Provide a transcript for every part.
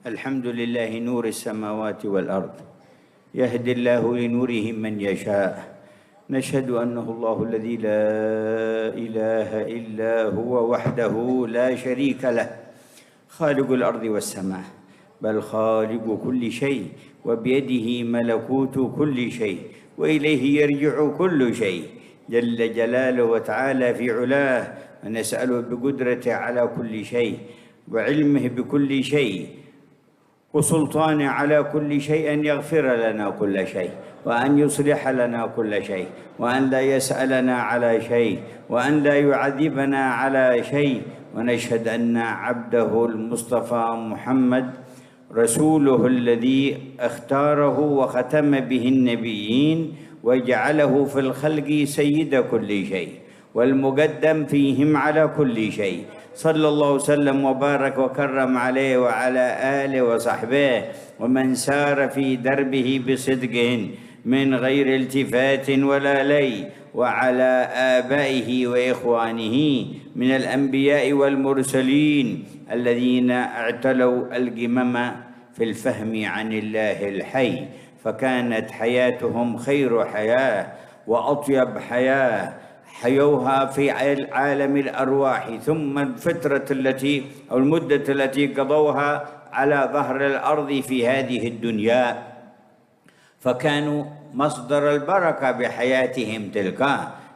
الحمد لله نور السماوات والأرض يهدي الله لنوره من يشاء نشهد أنه الله الذي لا إله إلا هو وحده لا شريك له خالق الأرض والسماء بل خالق كل شيء وبيده ملكوت كل شيء وإليه يرجع كل شيء جل جلاله وتعالى في علاه ونسأله بقدرته على كل شيء وعلمه بكل شيء وسلطانه على كل شيء أن يغفر لنا كل شيء وأن يصلح لنا كل شيء وأن لا يسألنا على شيء وأن لا يعذبنا على شيء ونشهد أن عبده المصطفى محمد رسوله الذي اختاره وختم به النبيين وجعله في الخلق سيد كل شيء والمقدم فيهم على كل شيء صلى الله وسلم وبارك وكرم عليه وعلى آله وصحبه ومن سار في دربه بصدق من غير التفات ولا لي وعلى آبائه وإخوانه من الأنبياء والمرسلين الذين اعتلوا القمم في الفهم عن الله الحي فكانت حياتهم خير حياة وأطيب حياة حيوها في عالم الأرواح ثم الفترة التي أو المدة التي قضوها على ظهر الأرض في هذه الدنيا فكانوا مصدر البركة بحياتهم تلك.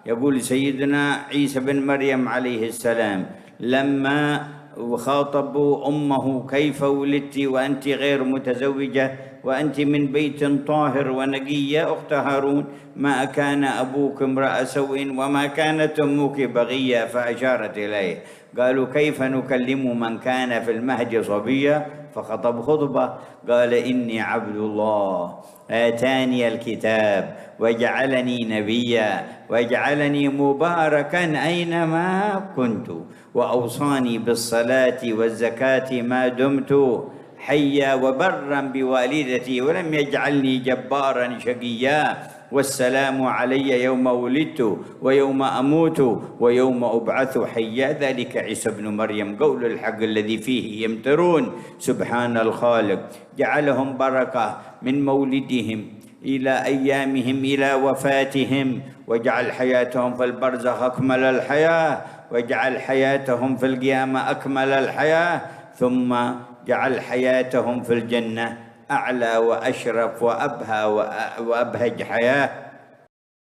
يقول سيدنا عيسى بن مريم عليه السلام لما خاطبوا أمه كيف ولدت وأنت غير متزوجة وأنت من بيت طاهر ونقي يا أخت هارون ما كان أبوك امرأ سوء وما كانت أمك بغية فأشارت إليه قالوا كيف نكلم من كان في المهد صبيا فخطب خطبة قال إني عبد الله آتاني الكتاب وجعلني نبيا وجعلني مباركا أينما كنت وأوصاني بالصلاة والزكاة ما دمت حيا وبرا بوالدتي ولم يجعلني جبارا شقيا والسلام علي يوم ولدت ويوم أموت ويوم أبعث حيا ذلك عيسى بن مريم قول الحق الذي فيه يمترون. سبحان الخالق جعلهم بركة من مولدهم إلى أيامهم إلى وفاتهم وجعل حياتهم في البرزخ أكمل الحياة وجعل حياتهم في القيامة أكمل الحياة ثم جعل حياتهم في الجنة أعلى وأشرف وأبهى وأبهج حياة.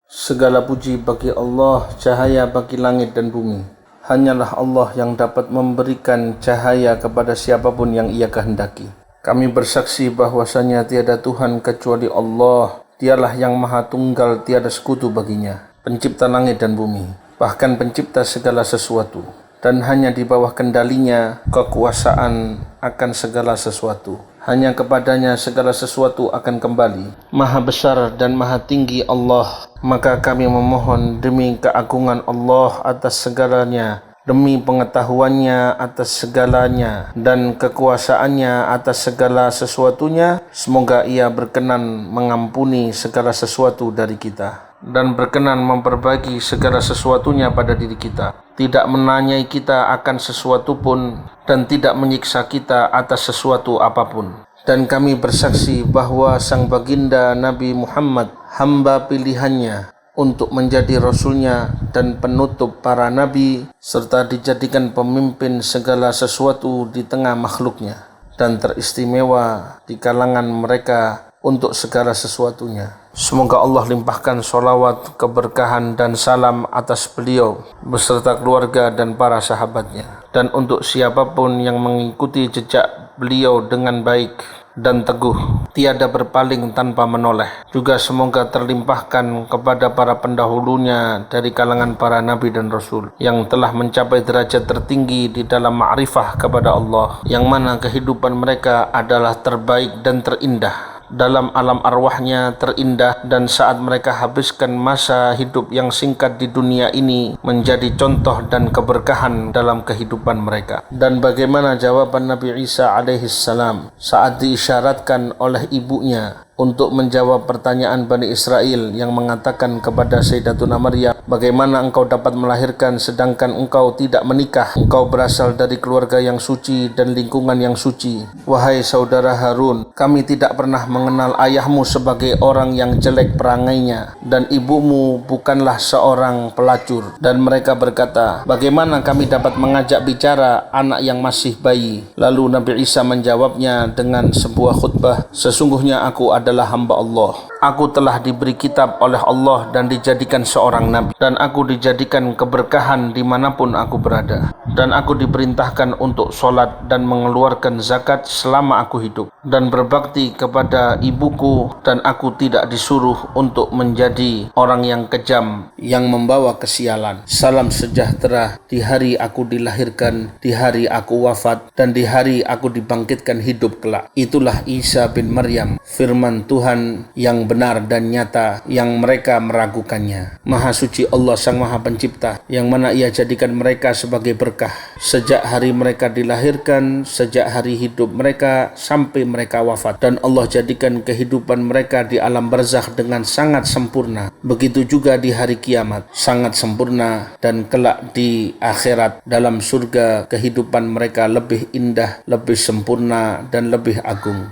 Segala puji bagi Allah, cahaya bagi langit dan bumi. Hanyalah Allah yang dapat memberikan cahaya kepada siapapun yang Ia kehendaki. Kami bersaksi bahwasanya tiada Tuhan kecuali Allah. Dialah yang Maha Tunggal, tiada sekutu baginya, pencipta langit dan bumi, bahkan pencipta segala sesuatu. Dan hanya di bawah kendalinya kekuasaan akan segala sesuatu. Hanya kepadanya segala sesuatu akan kembali. Maha besar dan maha tinggi Allah. Maka kami memohon demi keagungan Allah atas segalanya, demi pengetahuannya atas segalanya, dan kekuasaannya atas segala sesuatunya, semoga Ia berkenan mengampuni segala sesuatu dari kita dan berkenan memperbaiki segala sesuatunya pada diri kita, tidak menanyai kita akan sesuatu pun, dan tidak menyiksa kita atas sesuatu apapun. Dan kami bersaksi bahwa Sang Baginda Nabi Muhammad, hamba pilihannya untuk menjadi Rasulnya dan penutup para Nabi, serta dijadikan pemimpin segala sesuatu di tengah makhluknya, dan teristimewa di kalangan mereka untuk segala sesuatunya. Semoga Allah limpahkan sholawat, keberkahan dan salam atas beliau beserta keluarga dan para sahabatnya, dan untuk siapapun yang mengikuti jejak beliau dengan baik dan teguh, tiada berpaling tanpa menoleh. Juga semoga terlimpahkan kepada para pendahulunya dari kalangan para nabi dan rasul yang telah mencapai derajat tertinggi di dalam ma'rifah kepada Allah, yang mana kehidupan mereka adalah terbaik dan terindah dalam alam arwahnya, terindah, dan saat mereka habiskan masa hidup yang singkat di dunia ini menjadi contoh dan keberkahan dalam kehidupan mereka. Dan bagaimana jawaban Nabi Isa alaihissalam saat diisyaratkan oleh ibunya untuk menjawab pertanyaan Bani Israel yang mengatakan kepada Sayyidatuna Maryam, bagaimana engkau dapat melahirkan sedangkan engkau tidak menikah? Engkau berasal dari keluarga yang suci dan lingkungan yang suci. Wahai saudara Harun, kami tidak pernah mengenal ayahmu sebagai orang yang jelek perangainya, dan ibumu bukanlah seorang pelacur. Dan mereka berkata, bagaimana kami dapat mengajak bicara anak yang masih bayi? Lalu Nabi Isa menjawabnya dengan sebuah khutbah, sesungguhnya aku adalah hamba Allah. Aku telah diberi kitab oleh Allah dan dijadikan seorang nabi, dan aku dijadikan keberkahan dimanapun aku berada, dan aku diperintahkan untuk sholat dan mengeluarkan zakat selama aku hidup, dan berbakti kepada ibuku, dan aku tidak disuruh untuk menjadi orang yang kejam yang membawa kesialan. Salam sejahtera di hari aku dilahirkan, di hari aku wafat, dan di hari aku dibangkitkan hidup kelak. Itulah Isa bin Maryam, firman Tuhan yang benar dan nyata yang mereka meragukannya. Maha suci Allah Sang Maha Pencipta, yang mana Ia jadikan mereka sebagai berkah sejak hari mereka dilahirkan, sejak hari hidup mereka sampai mereka wafat, dan Allah jadikan kehidupan mereka di alam barzakh dengan sangat sempurna. Begitu juga di hari kiamat, sangat sempurna, dan kelak di akhirat dalam surga kehidupan mereka lebih indah, lebih sempurna, dan lebih agung.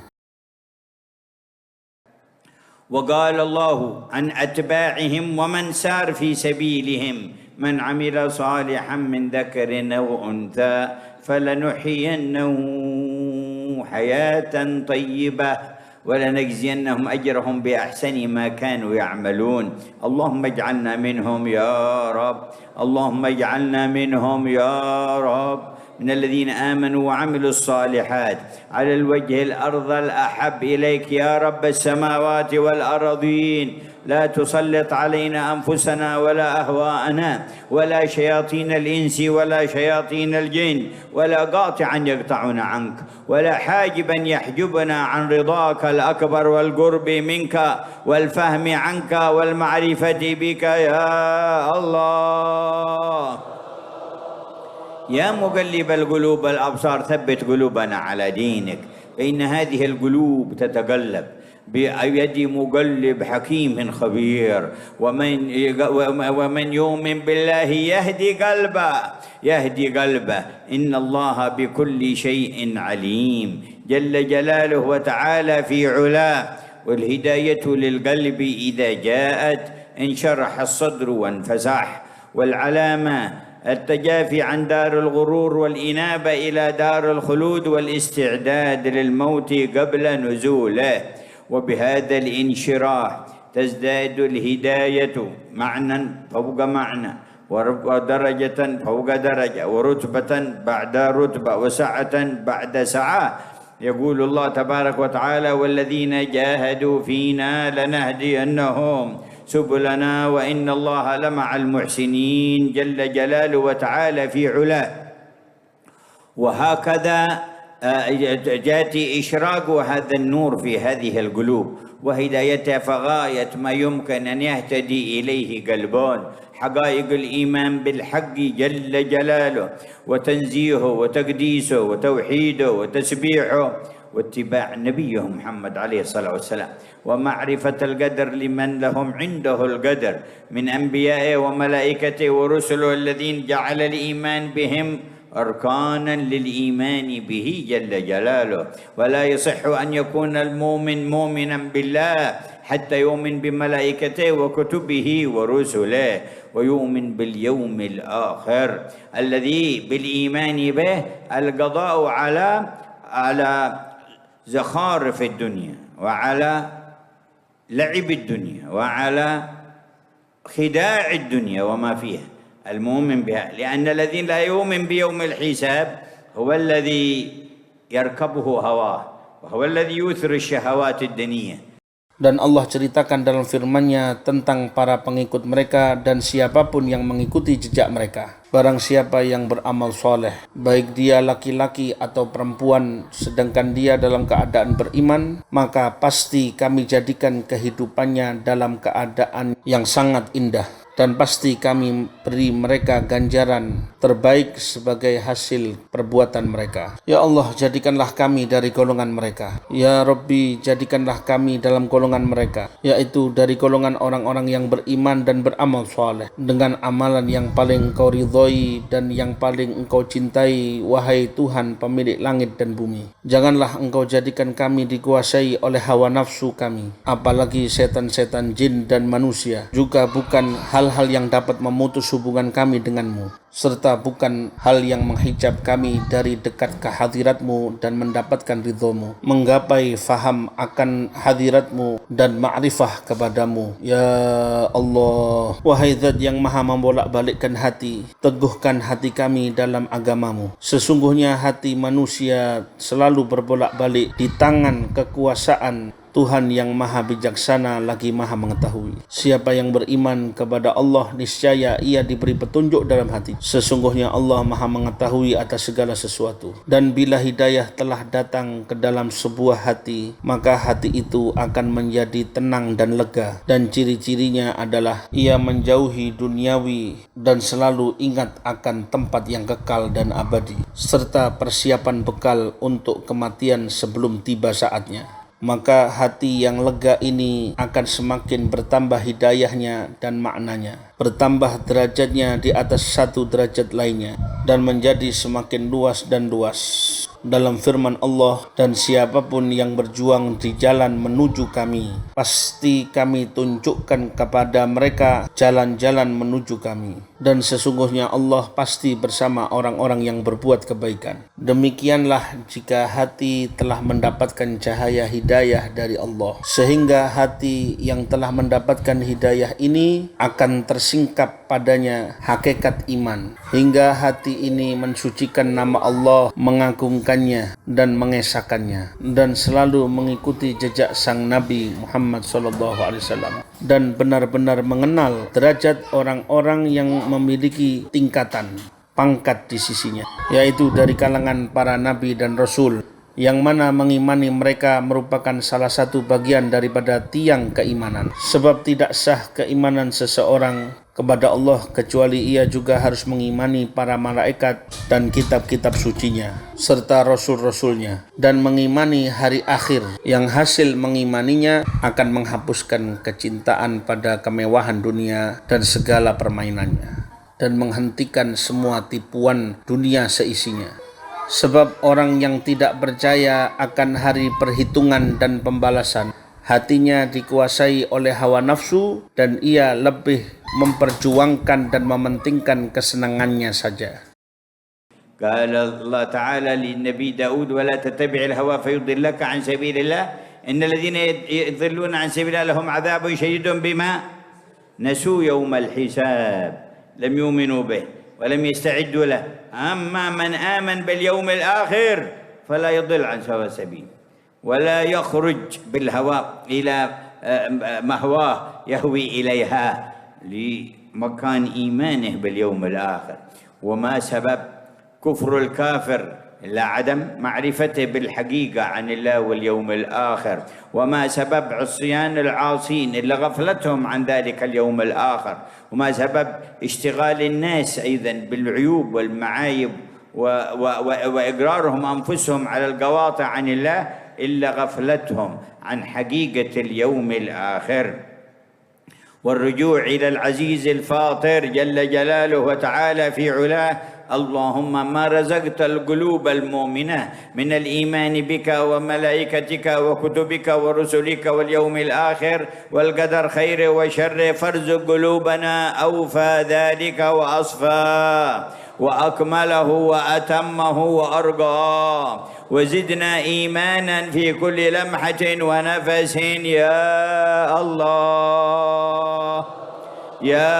وقال الله عن أتباعهم ومن سار في سبيلهم من عمل صالحا من ذكر أو أنثى فلنحيينه حياة طيبة ولنجزينهم أجرهم بأحسن ما كانوا يعملون. اللهم اجعلنا منهم يا رب، اللهم اجعلنا منهم يا رب، من الذين آمنوا وعملوا الصالحات على الوجه الأرض الأحب إليك يا رب السماوات والأرضين. لا تسلط علينا أنفسنا ولا أهواءنا ولا شياطين الإنس ولا شياطين الجن ولا قاطعا يقطعنا عنك ولا حاجبا يحجبنا عن رضاك الأكبر والقرب منك والفهم عنك والمعرفة بك يا الله. يا مقلب القلوب الأبصار ثبت قلوبنا على دينك، فإن هذه القلوب تتقلب بيد مقلب حكيم خبير، ومن يؤمن بالله يهدي قلبه إن الله بكل شيء عليم جل جلاله وتعالى في علاه. والهداية للقلب إذا جاءت انشرح الصدر وانفسح، والعلامة التجافي عن دار الغرور والإنابة إلى دار الخلود والاستعداد للموت قبل نزوله. وبهذا الانشراح تزداد الهداية معنى فوق معنى، ودرجة فوق درجة، ورتبة بعد رتبة، وسعة بعد سعة. يقول الله تبارك وتعالى والذين جاهدوا فينا لنهدينهم سبلنا وإن الله لمع المحسنين جل جلاله وتعالى في علاه. وهكذا جاتي إشراق هذا النور في هذه القلوب وهدايتها، فغاية ما يمكن أن يهتدي إليه قلبون حقائق الإيمان بالحق جل جلاله، وتنزيهه وتقديسه وتوحيده وتسبيحه، واتباع نبيه محمد عليه الصلاة والسلام، ومعرفة القدر لمن لهم عنده القدر من أنبيائه وملائكته ورسله الذين جعل الإيمان بهم أركانا للإيمان به جل جلاله. ولا يصح أن يكون المؤمن مؤمنا بالله حتى يؤمن بملائكته وكتبه ورسله ويؤمن باليوم الآخر الذي بالإيمان به القضاء على زخارف الدنيا وعلى لعب الدنيا وعلى خداع الدنيا وما فيها، المؤمن بها. لأن الذي لا يؤمن بيوم الحساب هو الذي يركبه هواه وهو الذي يثر الشهوات الدنية. Dan Allah ceritakan dalam firman-Nya tentang para pengikut mereka dan siapapun yang mengikuti jejak mereka. Barang siapa yang beramal soleh, baik dia laki-laki atau perempuan, sedangkan dia dalam keadaan beriman, maka pasti kami jadikan kehidupannya dalam keadaan yang sangat indah. dan pasti kami beri mereka ganjaran terbaik sebagai hasil perbuatan mereka. Ya Allah, jadikanlah kami dari golongan mereka. Ya Rabbi, jadikanlah kami dalam golongan mereka, yaitu dari golongan orang-orang yang beriman dan beramal saleh dengan amalan yang paling Engkau ridhoi dan yang paling Engkau cintai, wahai Tuhan pemilik langit dan bumi. Janganlah Engkau jadikan kami dikuasai oleh hawa nafsu kami, apalagi setan-setan jin dan manusia, juga bukan hal-hal yang dapat memutus hubungan kami denganmu, serta bukan hal yang menghijab kami dari dekat ke hadiratmu dan mendapatkan ridhomu, menggapai faham akan hadiratmu dan ma'rifah kepadamu. Ya Allah, wahai Zat yang maha membolak-balikkan hati, teguhkan hati kami dalam agamamu. Sesungguhnya hati manusia selalu berbolak-balik di tangan kekuasaan Tuhan yang maha bijaksana lagi maha mengetahui. Siapa yang beriman kepada Allah, niscaya ia diberi petunjuk dalam hati. Sesungguhnya Allah maha mengetahui atas segala sesuatu. Dan bila hidayah telah datang ke dalam sebuah hati, maka hati itu akan menjadi tenang dan lega. Dan ciri-cirinya adalah ia menjauhi duniawi dan selalu ingat akan tempat yang kekal dan abadi, serta persiapan bekal untuk kematian sebelum tiba saatnya. Maka hati yang lega ini akan semakin bertambah hidayahnya dan maknanya, bertambah derajatnya di atas satu derajat lainnya, dan menjadi semakin luas dan luas. Dalam firman Allah, dan siapapun yang berjuang di jalan menuju kami, pasti kami tunjukkan kepada mereka jalan-jalan menuju kami. Dan sesungguhnya Allah pasti bersama orang-orang yang berbuat kebaikan. Demikianlah jika hati telah mendapatkan cahaya hidayah dari Allah, sehingga hati yang telah mendapatkan hidayah ini akan tersingkap padanya hakikat iman, hingga hati ini mensucikan nama Allah, mengagungkannya dan mengesahkannya, dan selalu mengikuti jejak sang Nabi Muhammad SAW, dan benar-benar mengenal derajat orang-orang yang memiliki tingkatan pangkat di sisinya, yaitu dari kalangan para nabi dan rasul, yang mana mengimani mereka merupakan salah satu bagian daripada tiang keimanan. Sebab tidak sah keimanan seseorang kepada Allah kecuali ia juga harus mengimani para malaikat dan kitab-kitab sucinya serta rasul-rasulnya, dan mengimani hari akhir, yang hasil mengimaninya akan menghapuskan kecintaan pada kemewahan dunia dan segala permainannya, dan menghentikan semua tipuan dunia seisinya. Sebab orang yang tidak percaya akan hari perhitungan dan pembalasan, hatinya dikuasai oleh hawa nafsu, dan ia lebih memperjuangkan dan mementingkan kesenangannya saja. Qala Allah Ta'ala li-Nabi Daud, wa la tattabi'il hawa fayudillaka an sabilillah innal ladzina yudilluna an sabilillah lahum 'adzabun syadidun bima nasu yawmal hisab lam yu'minu bih ولم يستعدوا له أما من آمن باليوم الآخر فلا يضل عن سواء السبيل ولا يخرج بالهوى إلى مهواه يهوي إليها لمكان إيمانه باليوم الآخر. وما سبب كفر الكافر إلا عدم معرفته بالحقيقة عن الله واليوم الآخر، وما سبب عصيان العاصين إلا غفلتهم عن ذلك اليوم الآخر، وما سبب اشتغال الناس أيضا بالعيوب والمعايب وإقرارهم أنفسهم على القواطع عن الله إلا غفلتهم عن حقيقة اليوم الآخر، والرجوع إلى العزيز الفاطر جل جلاله وتعالى في علاه. اللهم ما رزقت القلوب المؤمنة من الإيمان بك وملائكتك وكتبك ورسلك واليوم الآخر والقدر خير وشر فارزق قلوبنا أوفى ذلك وأصفى وأكمله وأتمه وأرقى، وزدنا إيمانا في كل لمحة ونفس يا الله يا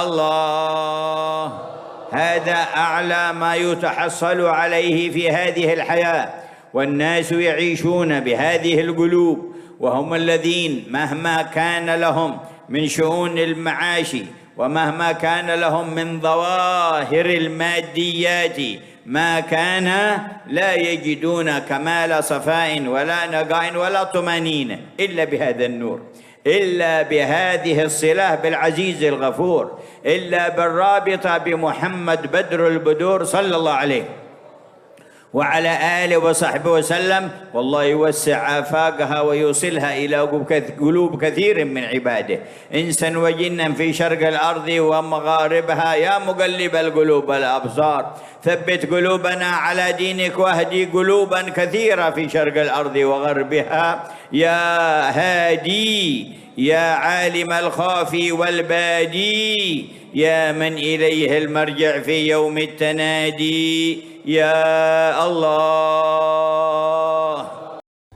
الله. هذا أعلى ما يتحصل عليه في هذه الحياة، والناس يعيشون بهذه القلوب، وهم الذين مهما كان لهم من شؤون المعاش ومهما كان لهم من ظواهر الماديات ما كان لا يجدون كمال صفاء ولا نقاء ولا طمأنينة إلا بهذا النور. إلا بهذه الصلة بالعزيز الغفور، إلا بالرابطة بمحمد بدر البدور صلى الله عليه وعلى آله وصحبه وسلم، والله يوسع آفاقها ويوصلها إلى قلوب كثير من عباده، إنسا وجنا في شرق الأرض ومغاربها. يا مقلب القلوب والأبصار ثبت قلوبنا على دينك واهدي قلوبا كثيرة في شرق الأرض وغربها. يا هادي يا عالم الخافي والبادي، يا من إليه المرجع في يوم التنادي، يا الله.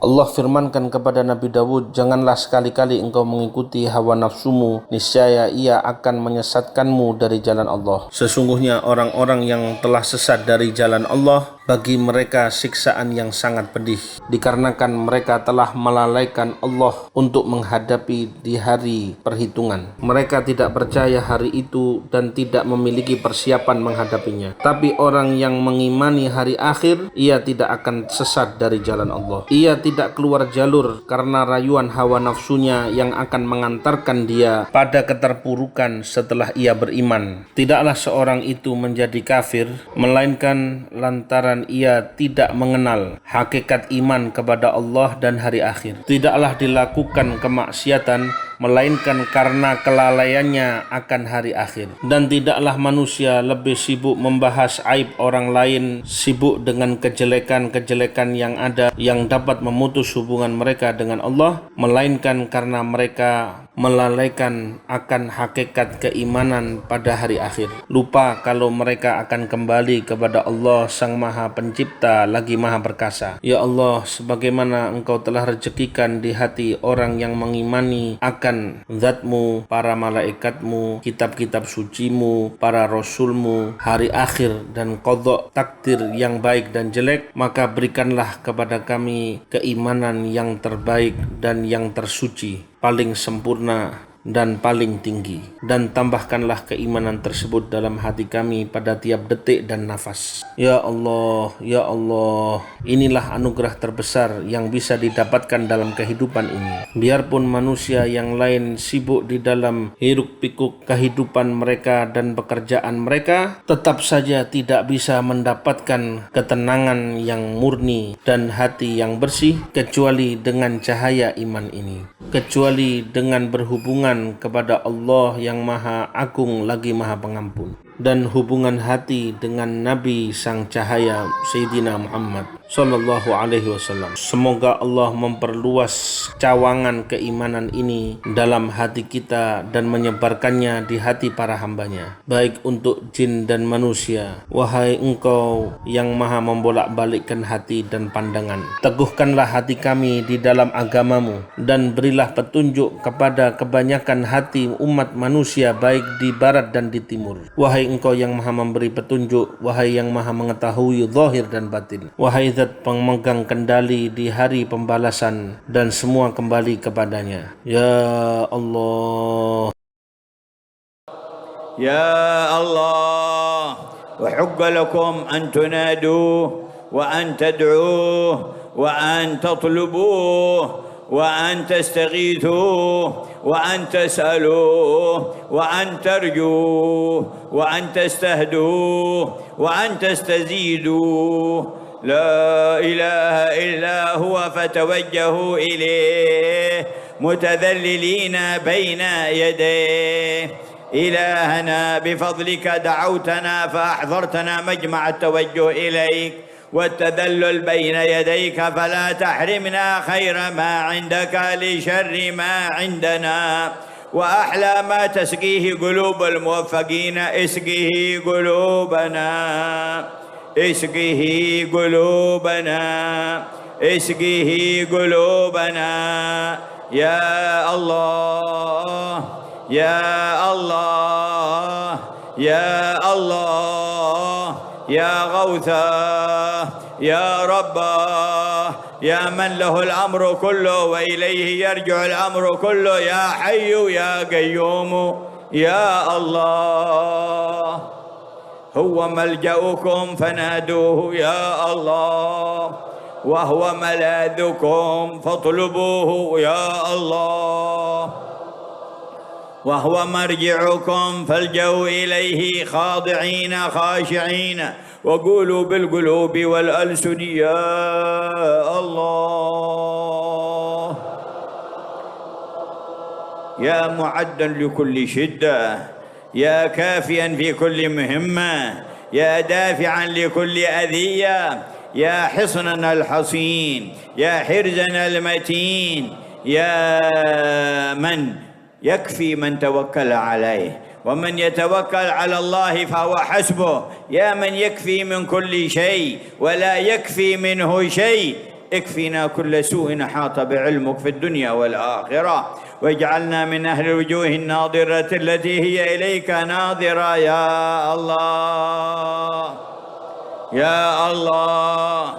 Allah firmankan kepada Nabi Dawud, janganlah sekali-kali engkau mengikuti hawa nafsumu, niscaya ia akan menyesatkanmu dari jalan Allah. Sesungguhnya orang-orang yang telah sesat dari jalan Allah, bagi mereka siksaan yang sangat pedih, dikarenakan mereka telah melalaikan Allah untuk menghadapi di hari perhitungan. Mereka tidak percaya hari itu dan tidak memiliki persiapan menghadapinya. Tapi orang yang mengimani hari akhir, ia tidak akan sesat dari jalan Allah. Ia tidak keluar jalur karena rayuan hawa nafsunya yang akan mengantarkan dia pada keterpurukan setelah ia beriman. Tidaklah seorang itu menjadi kafir melainkan lantaran ia tidak mengenal hakikat iman kepada Allah dan hari akhir. Tidaklah dilakukan kemaksiatan melainkan karena kelalaiannya akan hari akhir. Dan tidaklah manusia lebih sibuk membahas aib orang lain, sibuk dengan kejelekan-kejelekan yang ada yang dapat memutus hubungan mereka dengan Allah, melainkan karena mereka melalaikan akan hakikat keimanan pada hari akhir. Lupa kalau mereka akan kembali kepada Allah Sang Maha Pencipta lagi Maha Perkasa. Ya Allah, sebagaimana Engkau telah rezekikan di hati orang yang mengimani akan Zat-Mu, para malaikatmu, kitab-kitab suci-Mu, para rasul-Mu, hari akhir dan qadha takdir yang baik dan jelek, maka berikanlah kepada kami keimanan yang terbaik dan yang tersuci, paling sempurna dan paling tinggi, dan tambahkanlah keimanan tersebut dalam hati kami pada tiap detik dan nafas. Ya Allah, ya Allah, inilah anugerah terbesar yang bisa didapatkan dalam kehidupan ini. Biarpun manusia yang lain sibuk di dalam hiruk pikuk kehidupan mereka dan pekerjaan mereka, tetap saja tidak bisa mendapatkan ketenangan yang murni dan hati yang bersih kecuali dengan cahaya iman ini, kecuali dengan berhubungan kepada Allah yang Maha Agung lagi Maha Pengampun, dan hubungan hati dengan Nabi Sang Cahaya Sayyidina Muhammad Sallallahu Alaihi Wasallam. Semoga Allah memperluas cawangan keimanan ini dalam hati kita dan menyebarkannya di hati para hambanya, baik untuk jin dan manusia. Wahai Engkau yang Maha membolak-balikkan hati dan pandangan, teguhkanlah hati kami di dalam agamamu dan berilah petunjuk kepada kebanyakan hati umat manusia baik di barat dan di timur. Wahai Engkau yang Maha memberi petunjuk, wahai yang Maha mengetahui zahir dan batin, wahai Zat pemegang kendali di hari pembalasan dan semua kembali kepadanya. Ya Allah, Ya Allah, وحق لكم أن تنادوه وأن تدعوه وأن تطلبوه وأن تستغيثوه وأن تسألوه وأن ترجوه وأن تستهدوه وأن تستزيدوه. لا إله إلا هو فتوجهوا إليه متذللين بين يديه. إلهنا بفضلك دعوتنا فأحضرتنا مجمع التوجه إليك والتذلل بين يديك، فلا تحرمنا خير ما عندك لشر ما عندنا، وأحلى ما تسقيه قلوب الموفقين اسقيه قلوبنا، اسقه قلوبنا، اسقه قلوبنا. يا الله، يا الله، يا الله، يا غوثا، يا ربا، يا من له الأمر كله وإليه يرجع الأمر كله، يا حي يا قيوم، يا الله. هو ملجأكم فنادوه يا الله، وهو ملاذكم فاطلبوه يا الله، وهو مرجعكم فالجوا إليه خاضعين خاشعين، وقولوا بالقلوب والألسن يا الله. يا معدا لكل شدة، يا كافيا في كل مهمة، يا دافعا لكل أذية، يا حصننا الحصين، يا حرزنا المتين، يا من يكفي من توكل عليه، ومن يتوكل على الله فهو حسبه، يا من يكفي من كل شيء ولا يكفي منه شيء، اكفنا كل سوء حاط بعلمك في الدنيا والآخرة، واجعلنا من أهل الوجوه الناظرة التي هي إليك ناظرة يا الله يا الله.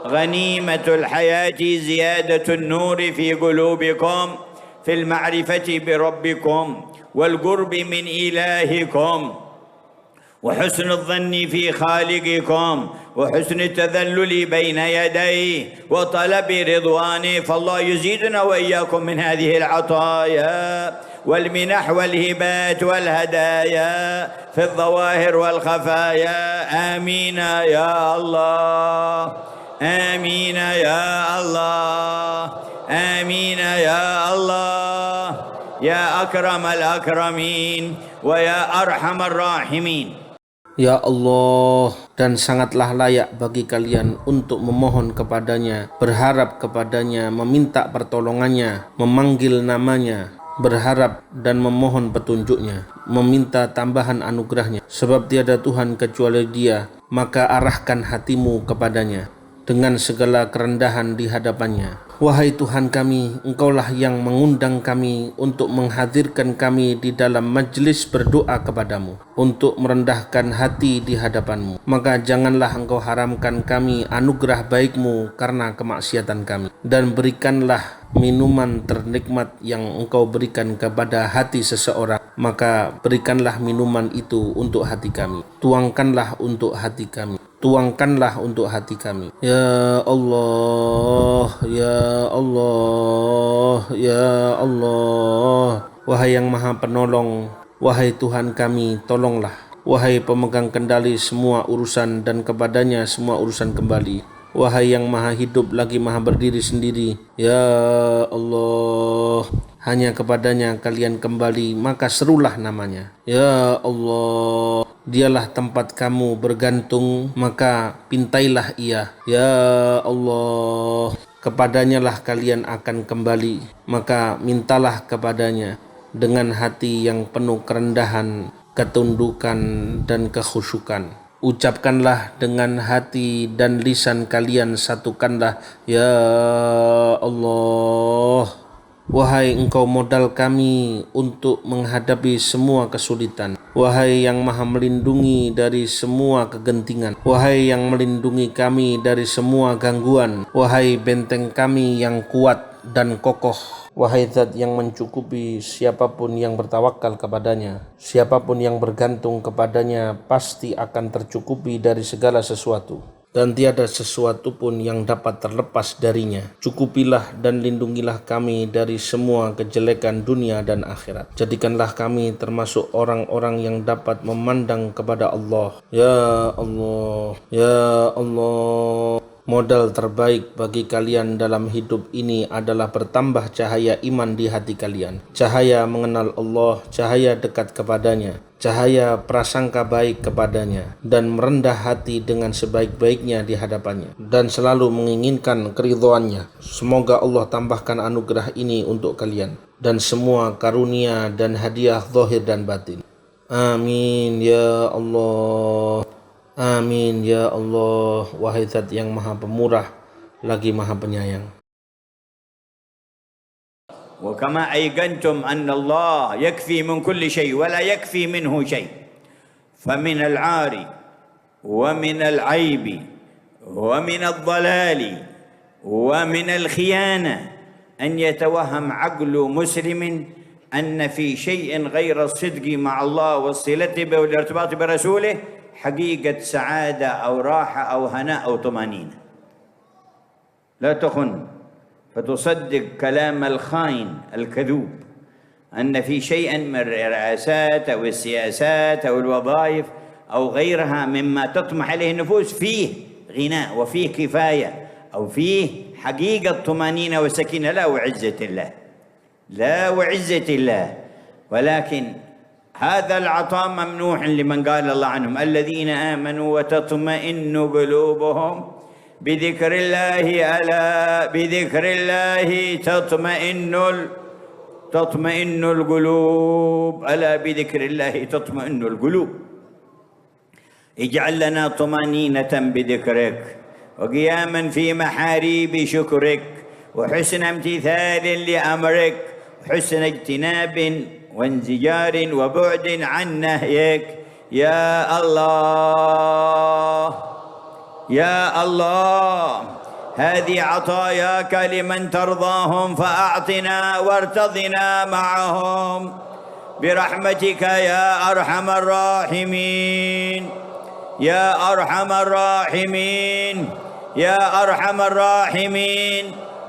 غنيمة الحياة زيادة النور في قلوبكم، في المعرفة بربكم والقرب من إلهكم، وحسن الظن في خالقكم، وحسن التذلل بين يديه، وطلب رضوانه. فالله يزيدنا وإياكم من هذه العطايا والمنح والهبات والهدايا في الظواهر والخفايا. آمين يا الله، آمين يا الله، آمين يا الله، يا أكرم الأكرمين ويا أرحم الراحمين. Ya Allah, dan sangatlah layak bagi kalian untuk memohon kepadanya, berharap kepadanya, meminta pertolongannya, memanggil namanya, berharap dan memohon petunjuknya, meminta tambahan anugerahnya. Sebab tiada Tuhan kecuali Dia, maka arahkan hatimu kepadanya dengan segala kerendahan di hadapannya. Wahai Tuhan kami, Engkaulah yang mengundang kami untuk menghadirkan kami di dalam majlis berdoa kepadamu, untuk merendahkan hati di hadapanmu. Maka janganlah Engkau haramkan kami anugerah baik-Mu karena kemaksiatan kami, dan berikanlah minuman ternikmat yang Engkau berikan kepada hati seseorang, maka berikanlah minuman itu untuk hati kami. Tuangkanlah untuk hati kami. Tuangkanlah untuk hati kami. Ya Allah, ya Allah, ya Allah. Wahai yang Maha Penolong, wahai Tuhan kami, tolonglah. Wahai pemegang kendali semua urusan dan kepadanya semua urusan kembali. Wahai yang Maha Hidup lagi Maha Berdiri sendiri, ya Allah, hanya kepadanya kalian kembali, maka serulah namanya. Ya Allah, Dialah tempat kamu bergantung, maka pintailah Ia. Ya Allah, kepadanyalah kalian akan kembali, maka mintalah kepadanya dengan hati yang penuh kerendahan, ketundukan dan kekhusyukan. Ucapkanlah dengan hati dan lisan kalian, satukanlah ya Allah. Wahai Engkau modal kami untuk menghadapi semua kesulitan. Wahai yang Maha melindungi dari semua kegentingan. Wahai yang melindungi kami dari semua gangguan. Wahai benteng kami yang kuat dan kokoh. Wahai Zat yang mencukupi siapapun yang bertawakal kepadanya. Siapapun yang bergantung kepadanya pasti akan tercukupi dari segala sesuatu, dan tiada sesuatu pun yang dapat terlepas darinya. Cukupilah dan lindungilah kami dari semua kejelekan dunia dan akhirat. Jadikanlah kami termasuk orang-orang yang dapat memandang kepada Allah. Ya Allah, ya Allah. Modal terbaik bagi kalian dalam hidup ini adalah bertambah cahaya iman di hati kalian. Cahaya mengenal Allah, cahaya dekat kepadanya, cahaya prasangka baik kepadanya, dan merendah hati dengan sebaik-baiknya di hadapannya, dan selalu menginginkan keridhoannya. Semoga Allah tambahkan anugerah ini untuk kalian, dan semua karunia dan hadiah zahir dan batin. Amin ya Allah. Amin ya Allah. Wahai Zat yang Maha Pemurah lagi Maha Penyayang. وكما أيقنتم أن الله يكفي من كل شيء ولا يكفي منه شيء، فمن العار ومن العيب ومن الضلال ومن الخيانة أن يتوهم عقل مسلم أن في شيء غير الصدق مع الله والصلة به والارتباط برسوله حقيقة سعادة أو راحة أو هناء أو طمأنينة. لا تخن فتصدق كلام الخائن الكذوب أن في شيئا من الرئاسات أو السياسات أو الوظائف أو غيرها مما تطمح إليه النفوس فيه غناء وفيه كفاية أو فيه حقيقة طمأنينة وسكينة. لا وعزة الله، لا وعزة الله. ولكن هذا العطاء ممنوح لمن قال الله عنهم الذين آمنوا وتطمئن قلوبهم بذكر الله، ألا بذكر الله تطمئن القلوب، ألا بذكر الله تطمئن القلوب. اجعل لنا طمأنينة بذكرك وقياما في محاريب شكرك وحسن امتثال لأمرك وحسن اجتناب وانزجار وبعد عن نهيك. يا الله يا الله، هذه عطاياك لمن ترضاهم فأعطنا وارتضنا معهم برحمتك يا أرحم الراحمين يا أرحم الراحمين يا أرحم الراحمين.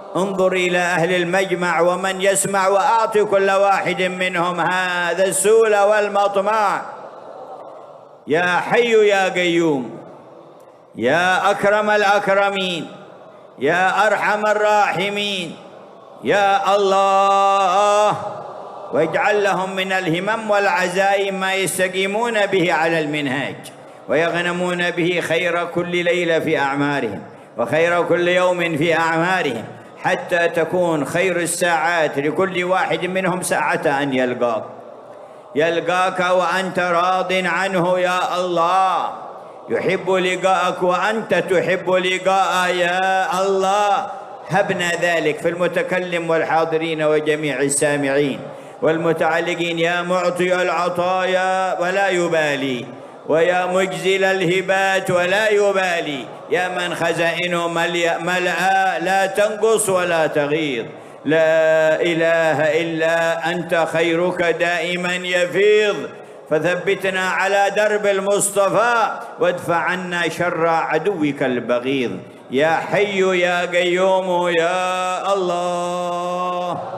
انظر إلى أهل المجمع ومن يسمع وأعط كل واحد منهم هذا السول والمطمع. يا حي يا قيوم يا أكرم الأكرمين يا أرحم الراحمين يا الله، واجعل لهم من الهمم والعزائم ما يستقيمون به على المنهاج ويغنمون به خير كل ليلة في أعمارهم وخير كل يوم في أعمارهم، حتى تكون خير الساعات لكل واحد منهم ساعة أن يلقاك وأنت راض عنه يا الله، يحب لقاءك وأنت تحب لقاء يا الله. هبنا ذلك في المتكلم والحاضرين وجميع السامعين والمتعلقين. يا معطي العطايا ولا يبالي، ويا مجزل الهبات ولا يبالي، يا من خزائنه ملأى لا تنقص ولا تغيض. لا إله إلا أنت، خيرك دائما يفيض، فثبتنا على درب المصطفى وادفع عنا شر عدوك البغيض. يا حي يا قيوم يا الله.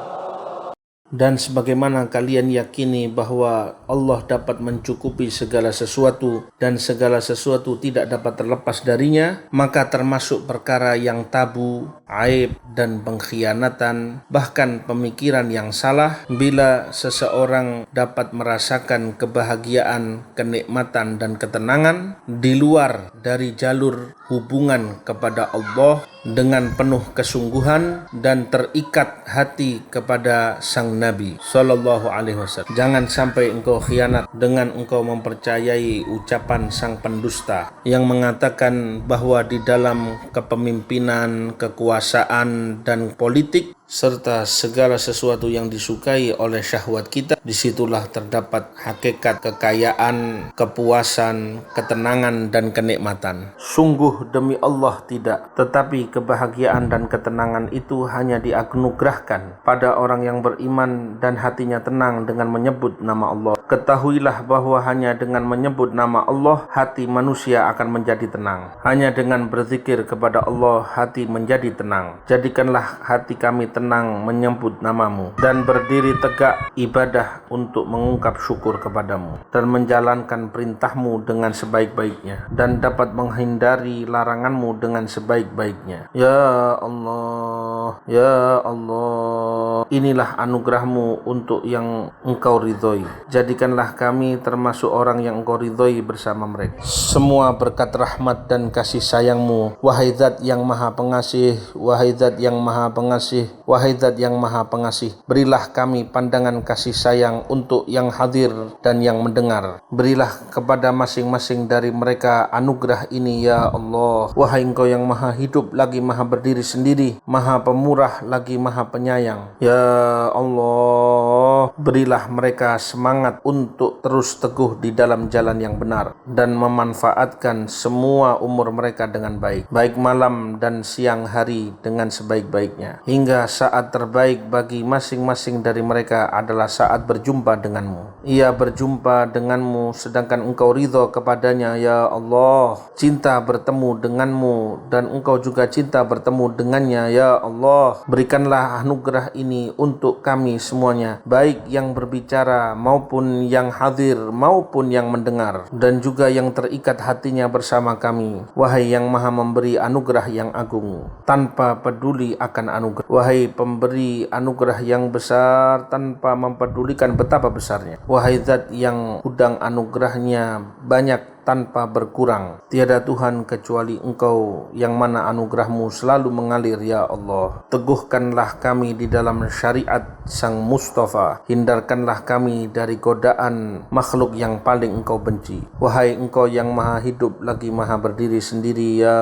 Dan sebagaimana kalian yakini bahwa Allah dapat mencukupi segala sesuatu dan segala sesuatu tidak dapat terlepas darinya, maka termasuk perkara yang tabu, aib dan pengkhianatan, bahkan pemikiran yang salah. Bila seseorang dapat merasakan kebahagiaan, kenikmatan dan ketenangan di luar dari jalur hubungan kepada Allah dengan penuh kesungguhan dan terikat hati kepada Sang Nabi Sallallahu Alaihi Wasallam. Jangan sampai engkau khianat dengan engkau mempercayai ucapan sang pendusta yang mengatakan bahwa di dalam kepemimpinan, kekuasaan dan politik serta segala sesuatu yang disukai oleh syahwat kita, disitulah terdapat hakikat kekayaan, kepuasan, ketenangan dan kenikmatan. Sungguh demi Allah tidak, tetapi kebahagiaan dan ketenangan itu hanya dianugerahkan pada orang yang beriman dan hatinya tenang dengan menyebut nama Allah. Ketahuilah bahwa hanya dengan menyebut nama Allah hati manusia akan menjadi tenang. Hanya dengan berzikir kepada Allah hati menjadi tenang. Jadikanlah hati kami tenang menyebut namamu dan berdiri tegak ibadah untuk mengungkap syukur kepadamu dan menjalankan perintahmu dengan sebaik-baiknya dan dapat menghindari laranganmu dengan sebaik-baiknya. Ya Allah, ya Allah, inilah anugerahmu untuk yang engkau ridhoi. Jadikanlah kami termasuk orang yang engkau ridhoi bersama mereka. Semua berkat rahmat dan kasih sayangmu, wahai Zat yang maha pengasih, wahai Zat yang maha pengasih, wahai Zat yang maha pengasih, berilah kami pandangan kasih sayang untuk yang hadir dan yang mendengar. Berilah kepada masing-masing dari mereka anugerah ini ya Allah. Wahai Engkau yang maha hidup lagi maha berdiri sendiri, maha pemurah lagi maha penyayang. Ya Allah, berilah mereka semangat untuk terus teguh di dalam jalan yang benar dan memanfaatkan semua umur mereka dengan baik, baik malam dan siang hari dengan sebaik-baiknya, hingga saat terbaik bagi masing-masing dari mereka adalah saat berjumpa denganmu. Ia berjumpa denganmu sedangkan engkau ridho kepadanya, ya Allah. Cinta bertemu denganmu dan engkau juga cinta bertemu dengannya, ya Allah. Berikanlah anugerah ini untuk kami semuanya, baik yang berbicara maupun yang hadir maupun yang mendengar, dan juga yang terikat hatinya bersama kami. Wahai yang maha memberi anugerah yang agung tanpa peduli akan anugerah. Wahai pemberi anugerah yang besar tanpa mempedulikan betapa besarnya. Wahai zat yang gudang anugerahnya banyak tanpa berkurang. Tiada Tuhan kecuali Engkau yang mana anugerahmu selalu mengalir, ya Allah. Teguhkanlah kami di dalam syariat Sang Mustafa. Hindarkanlah kami dari godaan makhluk yang paling Engkau benci. Wahai Engkau yang maha hidup lagi maha berdiri sendiri, ya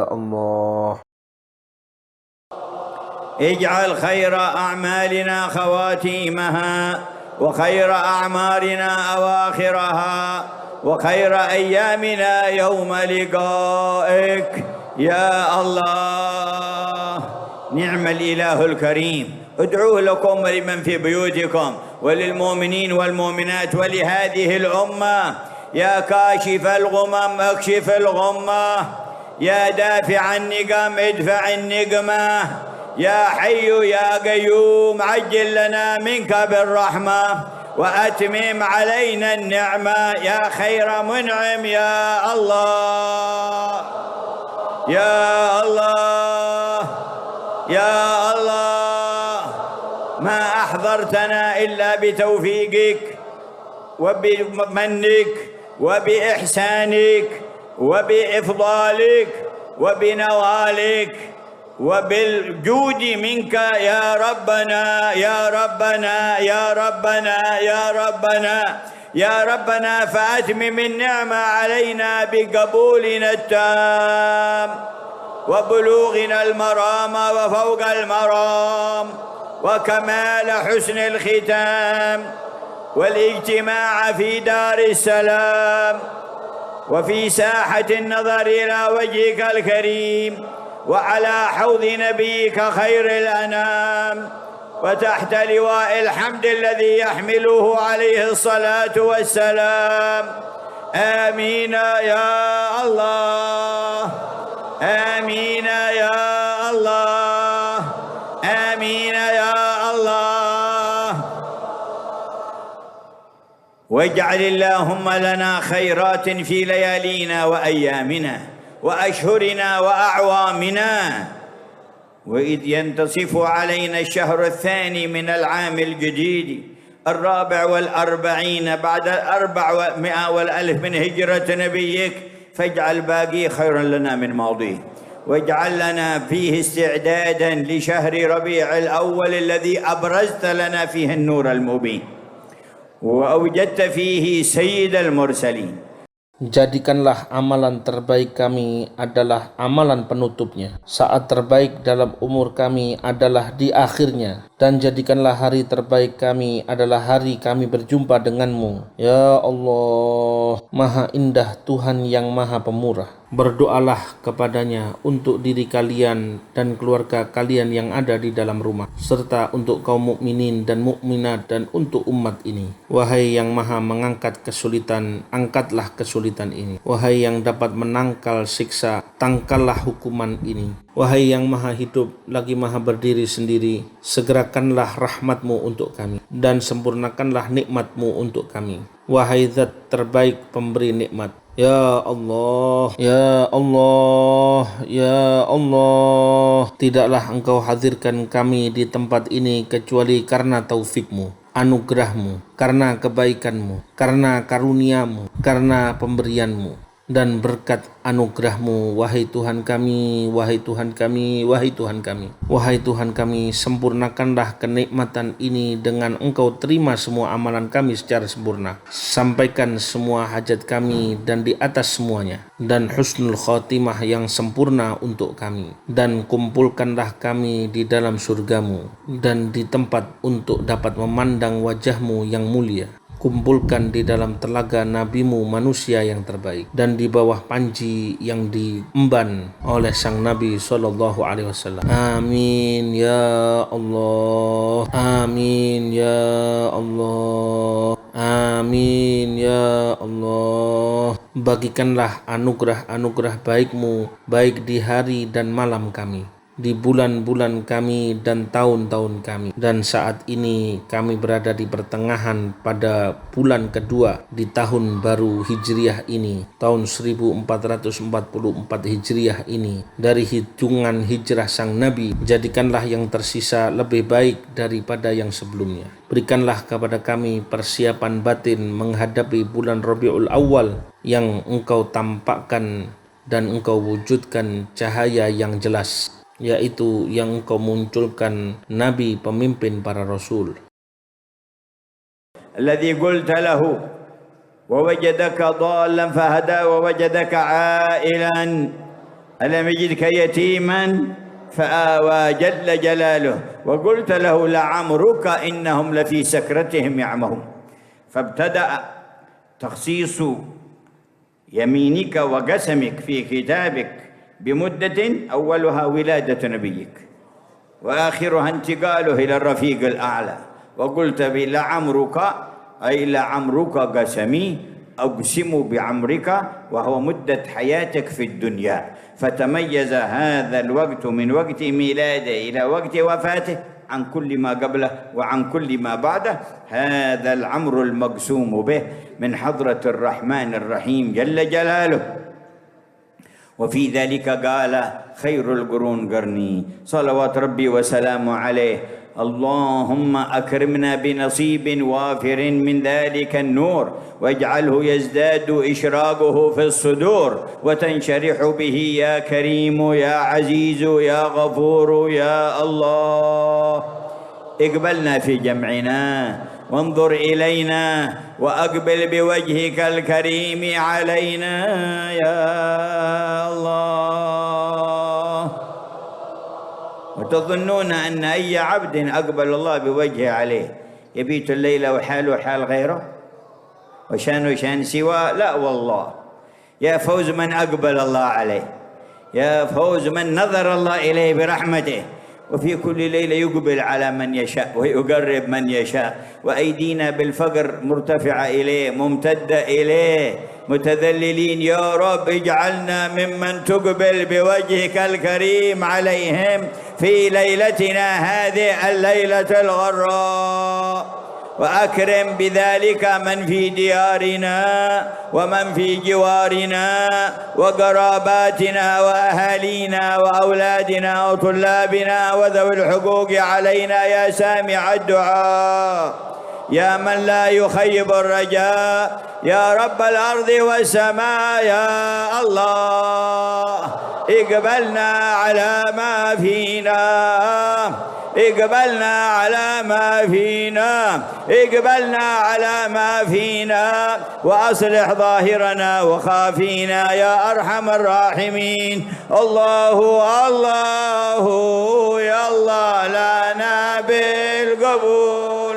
Allah. اجعل خير أعمالنا خواتيمها وخير أعمارنا أواخرها وخير أيامنا يوم لقائك يا الله. نعم الإله الكريم. ادعوه لكم ولمن في بيوتكم وللمؤمنين والمؤمنات ولهذه الأمة. يا كاشف الغمم اكشف الغمة، يا دافع النقم ادفع النقمة، يا حي يا قيوم عجل لنا منك بالرحمة وأتمم علينا النعمة يا خير منعم يا الله يا الله يا الله. ما أحضرتنا إلا بتوفيقك وبمنك وبإحسانك وبإفضالك وبنوالك وبالجود منك يا ربنا يا ربنا يا ربنا يا ربنا يا ربنا. فأتمم النعمة علينا بقبولنا التام وبلوغنا المرام وفوق المرام وكمال حسن الختام والاجتماع في دار السلام وفي ساحة النظر إلى وجهك الكريم وعلى حوض نبيك خير الأنام وتحت لواء الحمد الذي يحمله عليه الصلاة والسلام. آمين يا الله آمين يا الله آمين يا الله. واجعل اللهم لنا خيرات في ليالينا وأيامنا وأشهرنا وأعوامنا. وإذ ينتصف علينا الشهر الثاني من العام الجديد 44 بعد 400 والألف من هجرة نبيك، فاجعل باقي خيرا لنا من ماضيه، واجعل لنا فيه استعدادا لشهر ربيع الأول الذي أبرزت لنا فيه النور المبين وأوجدت فيه سيد المرسلين. Jadikanlah amalan terbaik kami adalah amalan penutupnya. Saat terbaik dalam umur kami adalah di akhirnya. Dan jadikanlah hari terbaik kami adalah hari kami berjumpa denganmu. Ya Allah, Maha Indah Tuhan yang Maha Pemurah. Berdoalah kepadanya untuk diri kalian dan keluarga kalian yang ada di dalam rumah, serta untuk kaum mukminin dan mukminat dan untuk umat ini. Wahai yang maha mengangkat kesulitan, angkatlah kesulitan ini. Wahai yang dapat menangkal siksa, tangkallah hukuman ini. Wahai yang maha hidup lagi maha berdiri sendiri, segerakanlah rahmatmu untuk kami dan sempurnakanlah nikmatmu untuk kami. Wahai zat terbaik pemberi nikmat, ya Allah, ya Allah, ya Allah, tidaklah engkau hadirkan kami di tempat ini kecuali karena taufikmu, anugerahmu, karena kebaikanmu, karena karuniamu, karena pemberianmu dan berkat anugerahmu. Wahai Tuhan kami, wahai Tuhan kami, wahai Tuhan kami, wahai Tuhan kami, sempurnakanlah kenikmatan ini dengan engkau terima semua amalan kami secara sempurna. Sampaikan semua hajat kami dan di atas semuanya, dan husnul khatimah yang sempurna untuk kami, dan kumpulkanlah kami di dalam surgamu dan di tempat untuk dapat memandang wajahmu yang mulia. kumpulkan di dalam telaga nabimu manusia yang terbaik dan di bawah panji yang diemban oleh sang Nabi sallallahu alaihi wasallam. Amin ya Allah. Amin ya Allah. Amin ya Allah. Bagikanlah anugerah-anugerah baik-Mu baik di hari dan malam kami, di bulan-bulan kami dan tahun-tahun kami. Dan saat ini kami berada di pertengahan pada bulan kedua di tahun baru Hijriah ini, tahun 1444 Hijriah ini. Dari hitungan hijrah sang Nabi, jadikanlah yang tersisa lebih baik daripada yang sebelumnya. Berikanlah kepada kami persiapan batin menghadapi bulan Rabiul Awal yang Engkau tampakkan dan Engkau wujudkan cahaya yang jelas, yaitu yang Engkau munculkan Nabi pemimpin para Rasul. الذي قلت له ووجدك ضالا فهدى ووجدك عائلا ألم يجدك يتيما فآوى جل جلاله وقلت له لعمرك إنهم لفي سكرتهم يعمهون فابتدأ تخصيص يمينك وقسمك في كتابك بمدة أولها ولادة نبيك وآخرها انتقاله إلى الرفيق الأعلى وقلت لعمرك أي لعمرك قسمي أقسم بعمرك وهو مدة حياتك في الدنيا فتميز هذا الوقت من وقت ميلاده إلى وقت وفاته عن كل ما قبله وعن كل ما بعده. هذا العمر المقسوم به من حضرة الرحمن الرحيم جل جلاله. وفي ذلك قال خير القرون قرني صلوات ربي وسلامه عليه. اللهم أكرمنا بنصيب وافر من ذلك النور واجعله يزداد إشراقه في الصدور وتنشرح به يا كريم يا عزيز يا غفور يا الله. اقبلنا في جمعنا وانظر إلينا وأقبل بوجهك الكريم علينا يا الله. وتظنون أن أي عبد أقبل الله بوجهه عليه يبيت الليلة وحاله حال غيره وشانه شان سواه؟ لا والله. يا فوز من أقبل الله عليه، يا فوز من نظر الله إليه برحمته، وفي كل ليلة يقبل على من يشاء ويقرب من يشاء، وأيدينا بالفقر مرتفعة إليه ممتدة إليه متذللين. يا رب اجعلنا ممن تقبل بوجهك الكريم عليهم في ليلتنا هذه الليلة الغراء، وأكرم بذلك من في ديارنا ومن في جوارنا وقراباتنا وأهالينا وأولادنا وطلابنا وذوي الحقوق علينا يا سامع الدعاء، يا من لا يخيب الرجاء، يا رب الأرض والسماء. يا الله اقبلنا على ما فينا، اقبلنا على ما فينا، اقبلنا على ما فينا، وأصلح ظاهرنا وخافينا يا أرحم الراحمين. الله الله يا الله لنا بالقبول.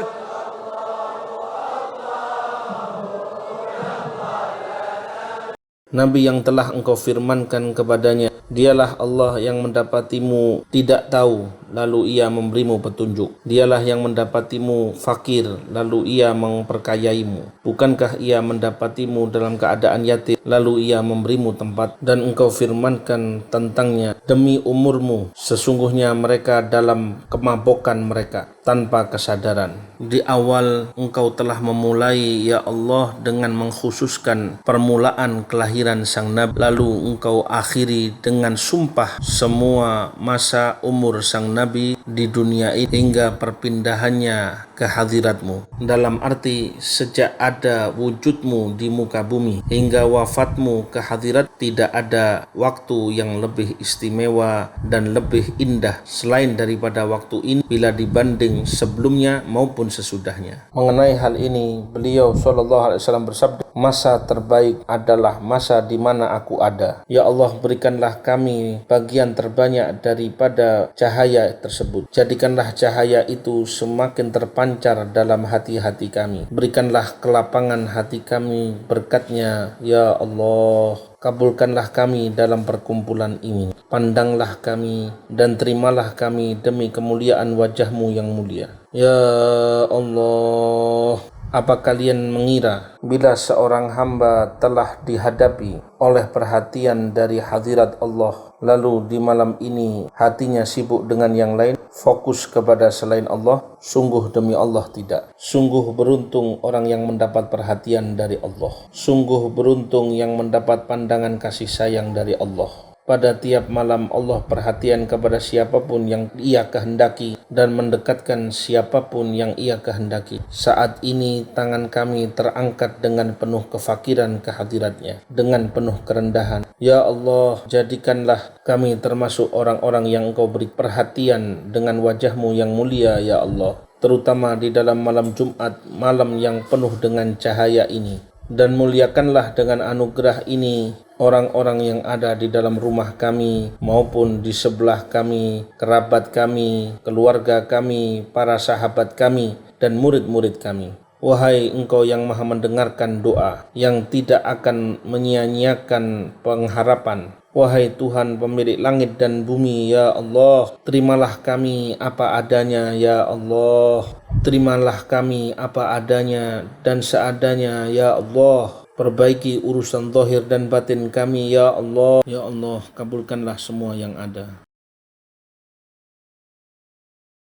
Nabi yang telah engkau firmankan kepadanya, dialah Allah yang mendapatimu tidak tahu, lalu ia memberimu petunjuk. Dialah yang mendapatimu fakir, lalu ia memperkayaimu. Bukankah ia mendapatimu dalam keadaan yatim, lalu ia memberimu tempat? Dan engkau firmankan tentangnya, demi umurmu, sesungguhnya mereka dalam kemabokan mereka tanpa kesadaran. Di awal engkau telah memulai ya Allah dengan mengkhususkan permulaan kelahiran sang Nabi, lalu engkau akhiri dengan sumpah semua masa umur sang Nabi di dunia ini hingga perpindahannya ke hadiratmu. Dalam arti sejak ada wujudmu di muka bumi hingga wafatmu ke hadirat, tidak ada waktu yang lebih istimewa dan lebih indah selain daripada waktu ini bila dibanding sebelumnya maupun sesudahnya. Mengenai hal ini, beliau SAW bersabda, masa terbaik adalah masa di mana aku ada. Ya Allah, berikanlah kami bagian terbanyak daripada cahaya tersebut. tersebut. Jadikanlah cahaya itu semakin terpancar dalam hati-hati kami. Berikanlah kelapangan hati kami berkatnya, ya Allah. Kabulkanlah kami dalam perkumpulan ini. Pandanglah kami dan terimalah kami demi kemuliaan wajah-Mu yang mulia. Ya Allah, apa kalian mengira bila seorang hamba telah dihadapi oleh perhatian dari hadirat Allah, lalu di malam ini hatinya sibuk dengan yang lain, fokus kepada selain Allah? Sungguh demi Allah tidak. Sungguh beruntung orang yang mendapat perhatian dari Allah. Sungguh beruntung yang mendapat pandangan kasih sayang dari Allah. Pada tiap malam Allah perhatian kepada siapapun yang Ia kehendaki dan mendekatkan siapapun yang Ia kehendaki. Saat ini tangan kami terangkat dengan penuh kefakiran kehadirat-Nya, dengan penuh kerendahan. Ya Allah, jadikanlah kami termasuk orang-orang yang Engkau beri perhatian dengan wajah-Mu yang mulia, ya Allah. Terutama di dalam malam Jumat, malam yang penuh dengan cahaya ini. Dan muliakanlah dengan anugerah ini orang-orang yang ada di dalam rumah kami maupun di sebelah kami, kerabat kami, keluarga kami, para sahabat kami, dan murid-murid kami. Wahai Engkau yang maha mendengarkan doa, yang tidak akan menyia-nyiakan pengharapan. Wahai Tuhan pemilik langit dan bumi, ya Allah, terimalah kami apa adanya, ya Allah. Terimalah kami apa adanya dan seadanya, ya Allah. Perbaiki urusan zahir dan batin kami, ya Allah. Ya Allah, kabulkanlah semua yang ada.